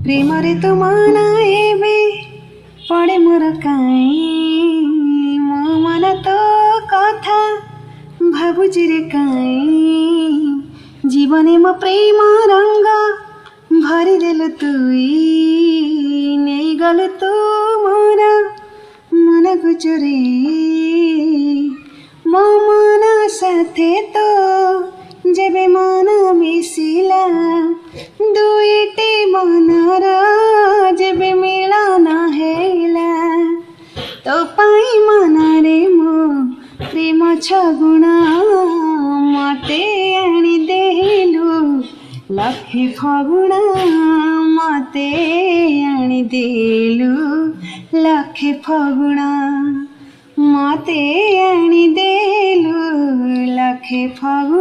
ପ୍ରେମରେ ତୁ ମନ ଏବେ ପଡ଼େ ମୋର କାଇଁ ମୋ ମନ ତ କଥା ଭାବୁଛି ରେ କାଇଁ ଜୀବନେ ମୋ ପ୍ରେମ ରଙ୍ଗ ଭରିଦେଲୁ ତୁଇ ନେଇଗଲୁ ତୁ ମୋର ମନକୁ ଚୋରେଇ ମୋ ମନ ସାଥେ ତ ଯେବେ ମନ ମିଶିଲା ଦୁଇଟି ମନର ଯେବେ ମିଳନ ହେଲା ତୋ ପାଇଁ ମନରେ ମୋ ପ୍ରେମ ଛଗୁଣ ମତେ ଆଣିଦେଲୁ ଲକ୍ଷେ ଫଗୁଣ ମତେ ଆଣିଦେଲୁ ଲକ୍ଷେ ଫଗୁଣ ମତେ ଆଣିଦେଲୁ ଲକ୍ଷେ ଫଗୁଣ।